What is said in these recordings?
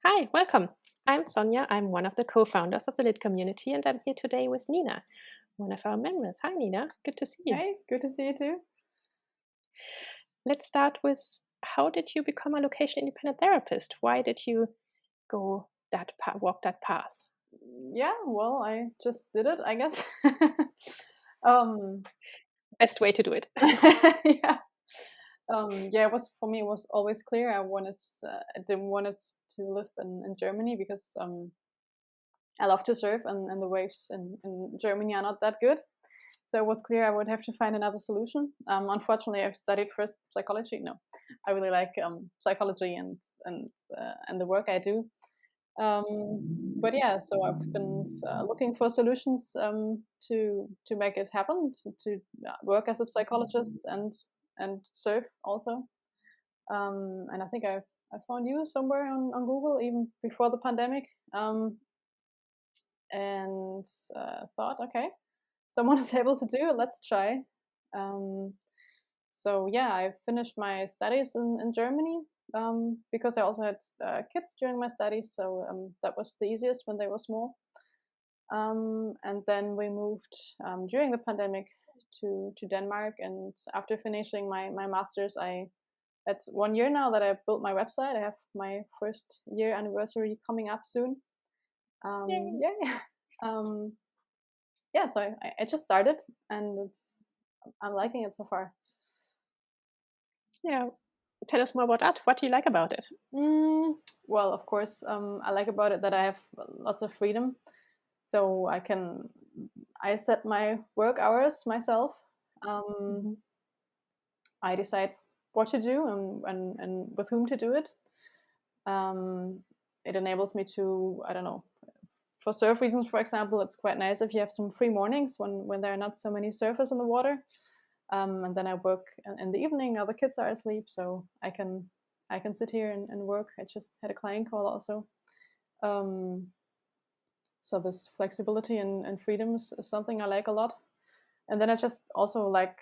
Hi, welcome. I'm Sonja. I'm one of the co-founders of the Lit community, and I'm here today with Nina, one of our members. Hi, Nina. Good to see you. Hey, good to see you too. Let's start with how did you become a location-independent therapist? Why did you go walk that path? Yeah, well, I just did it, I guess. um, Best way to do it. yeah. Yeah, it was for me. It was always clear. I didn't want it to live in Germany because I love to surf, and the waves in Germany are not that good. So it was clear I would have to find another solution. Unfortunately, I've studied first psychology. No, I really like psychology and the work I do. But yeah, so I've been looking for solutions to make it happen, to work as a psychologist and surf also. And I think I found you somewhere on Google even before the pandemic, and thought, okay, someone is able to do it. Let's try. Um, so yeah, I finished my studies in Germany because I also had kids during my studies, so that was the easiest when they were small. And then we moved during the pandemic to Denmark, and after finishing my master's, it's 1 year now that I built my website. I have my first year anniversary coming up soon. Yay. Yeah. um, yeah, so I just started, and I'm liking it so far. Yeah. Tell us more about that. What do you like about it? Well, of course, I like about it that I have lots of freedom, so I set my work hours myself. Um, Mm-hmm. I decide what to do and with whom to do it. Um, it enables me to, I don't know, for surf reasons, for example, it's quite nice if you have some free mornings when there are not so many surfers in the water. And then I work in the evening. Now the kids are asleep, so I can sit here and work. I just had a client call also. Um, so this flexibility and freedom is something I like a lot. And then I just also like,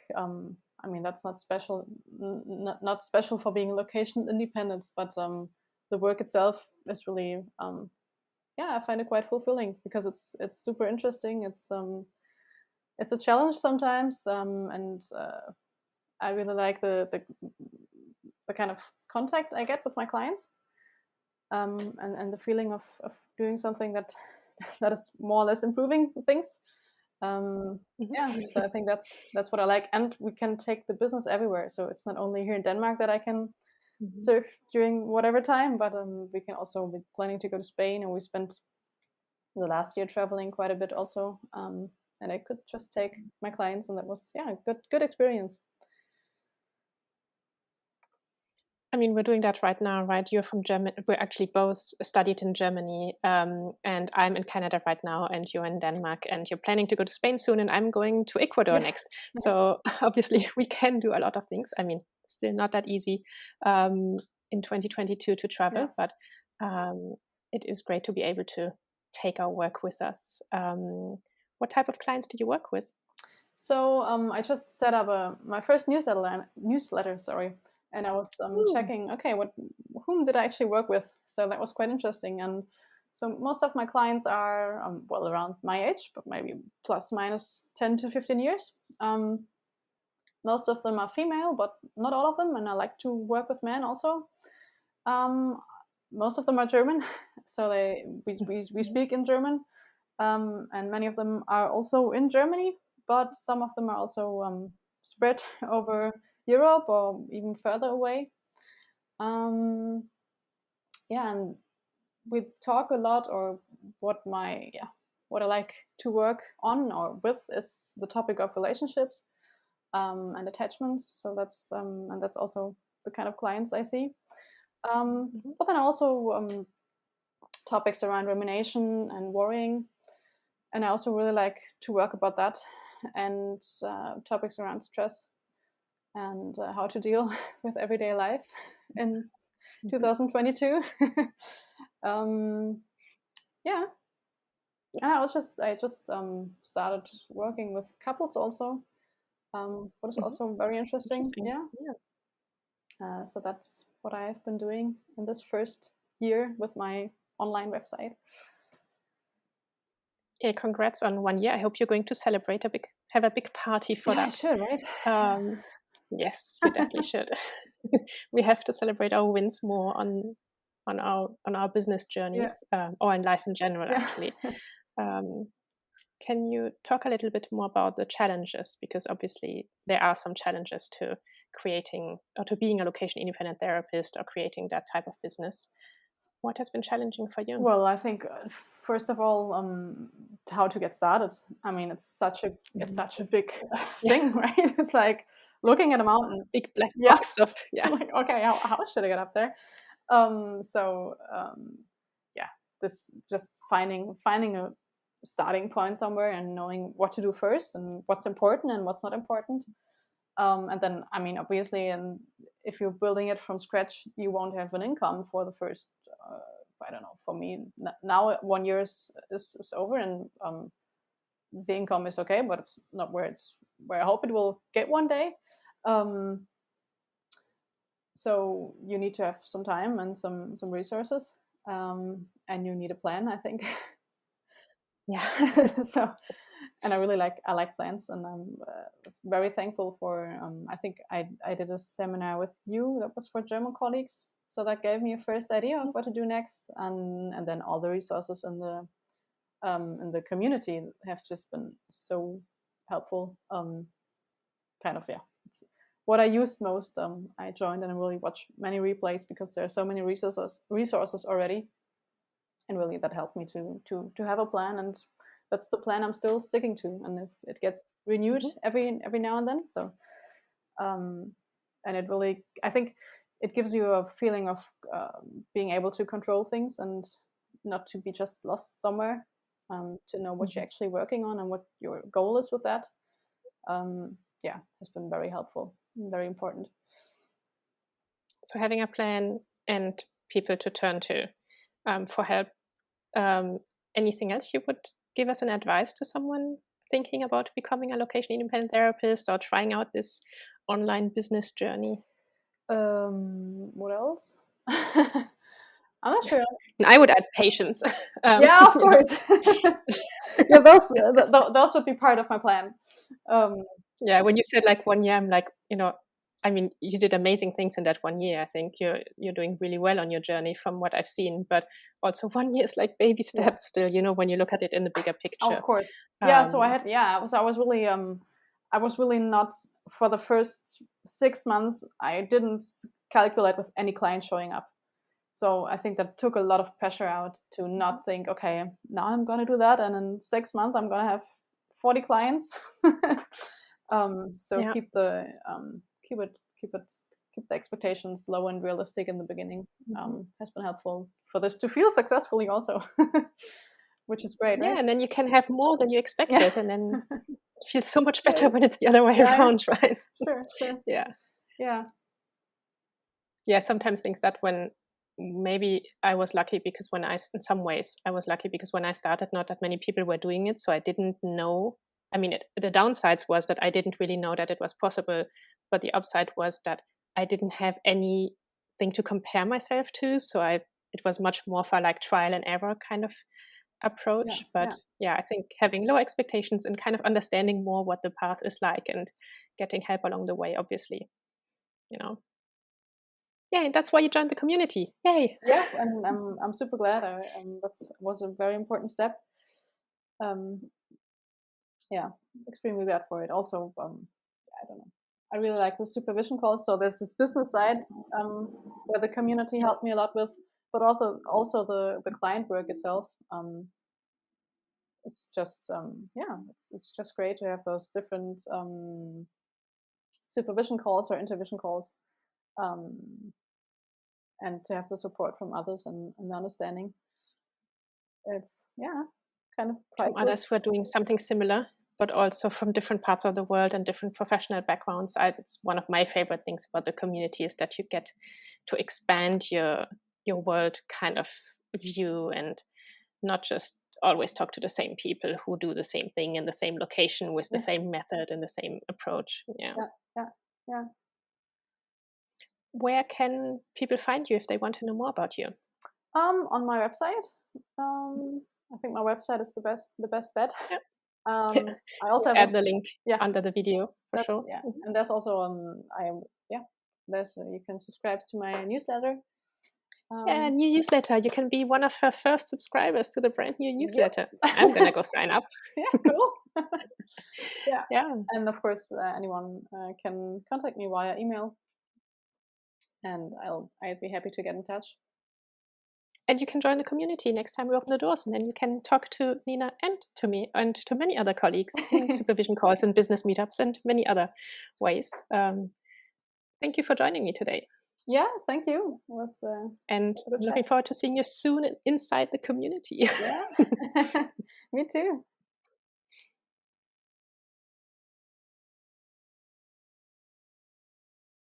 I mean, that's not special, not special for being location independent, but the work itself is really, yeah, I find it quite fulfilling because it's super interesting. It's a challenge sometimes, and I really like the kind of contact I get with my clients, and the feeling of doing something that that is more or less improving things. Yeah, Mm-hmm. so I think that's what I like, and we can take the business everywhere. So it's not only here in Denmark that I can Mm-hmm. surf during whatever time, but we can also be planning to go to Spain, and we spent the last year traveling quite a bit also. And I could just take my clients, and that was, yeah, good experience. I mean, we're doing that right now, right? You're from Germany. We're actually both studied in Germany, and I'm in Canada right now, and you're in Denmark, and you're planning to go to Spain soon, and I'm going to Ecuador Yeah, next. nice. So obviously, we can do a lot of things. I mean, still not that easy in 2022 to travel, Yeah. but it is great to be able to take our work with us. What type of clients do you work with? So I just set up my first newsletter, sorry, and I was Ooh. checking, okay, whom did I actually work with? So that was quite interesting. And so most of my clients are well, around my age, but maybe plus minus 10 to 15 years. Most of them are female, but not all of them, and I like to work with men also. Um, Most of them are German, so we speak in German, and many of them are also in Germany, but some of them are also spread over Europe or even further away. Um, yeah, and we talk a lot, or what I like to work on or with is the topic of relationships and attachment. So that's also the kind of clients I see. Mhm. But then also topics around rumination and worrying, and I also really like to work about that, and topics around stress and how to deal with everyday life in Mhm. 2022. um, yeah, and I just started working with couples also, what is Mhm. also very interesting. Interesting. Yeah, Yeah. so that's what I have been doing in this first year with my online website. Yeah, congrats on 1 year. I hope you're going to celebrate have a big party for that. I should, right? Yes, you definitely should. We have to celebrate our wins more on our business journeys, or in life in general, actually. Can you talk a little bit more about the challenges? Because obviously there are some challenges to creating or to being a location independent therapist or creating that type of business. What has been challenging for you? Well, I think first of all, how to get started. I mean, it's such a big thing, right? It's like looking at a mountain. Big black box of like, okay, how should I get up there? This just finding a starting point somewhere and knowing what to do first and what's important and what's not important. And then, I mean, obviously, and if you're building it from scratch, you won't have an income for the first. I don't know. For me, now 1 year is over, and the income is okay, but it's not where I hope it will get one day. So you need to have some time and some resources, and you need a plan, I think. Yeah. So, and I like plans, and I'm very thankful for. I think I did a seminar with you that was for German colleagues, so that gave me a first idea of what to do next, and then all the resources in the community have just been so helpful. It's what I used most. I joined and I really watched many replays because there are so many resources already. And really that helped me to have a plan, and that's the plan I'm still sticking to, and it gets renewed every now and then. So and it really, I think it gives you a feeling of being able to control things and not to be just lost somewhere, to know what you're actually working on and what your goal is with that. Has been very helpful and very important. So having a plan and people to turn to for help. Anything else you would give us an advice to someone thinking about becoming a location independent therapist or trying out this online business journey? What else? I'm not sure. And I would add patience. Yeah, of course. Yeah, those would be part of my plan. Yeah, when you said like 1 year, I'm like, I mean, you did amazing things in that 1 year. I think you're doing really well on your journey from what I've seen. But also 1 year is like baby steps still, when you look at it in the bigger picture. Of course. Yeah. So I was really not, for the first 6 months, I didn't calculate with any client showing up. So I think that took a lot of pressure out to not think, okay, now I'm going to do that, and in 6 months I'm going to have 40 clients. Keep the expectations low and realistic in the beginning. Has been helpful for this to feel successfully also, which is great. Yeah, right? and then you can have more than you expected, and then it feels so much better when it's the other way around, right? Sure. Yeah. Sometimes things that when maybe I was lucky because in some ways I was lucky because when I started, not that many people were doing it, so I didn't know. I mean, the downsides was that I didn't really know that it was possible, but the upside was that I didn't have anything to compare myself to, so it was much more for like trial and error kind of approach. But I think having low expectations and kind of understanding more what the path is like and getting help along the way, obviously, Yeah, and that's why you joined the community. Yay! Yeah, and I'm super glad. That was a very important step. Extremely glad for it. Also, I don't know. I really like the supervision calls. So there's this business side where the community helped me a lot with, but also the client work itself. It's just it's just great to have those different supervision calls or intervision calls. And to have the support from others and the understanding. It's kind of priceless. From others who are doing something similar, but also from different parts of the world and different professional backgrounds. It's one of my favorite things about the community is that you get to expand your world kind of view and not just always talk to the same people who do the same thing in the same location with the same method and the same approach. Yeah. Where can people find you if they want to know more about you? On my website. I think my website is the best bet. Yeah. I We'll also have add the link yeah, under the video for that's sure. yeah, Mhm. and there's also there's you can subscribe to my newsletter. Yeah, new newsletter. You can be one of her first subscribers to the brand new newsletter. Yes. I'm gonna go sign up. Yeah, cool. Yeah, Yeah. and of course anyone can contact me via email, and I'd be happy to get in touch. And you can join the community next time we open the doors, and then you can talk to Nina and to me and to many other colleagues in supervision calls and business meetups and many other ways. Thank you for joining me today. Yeah, thank you. It was And a good I'm looking chat. forward to seeing you soon inside the community. Yeah, me too.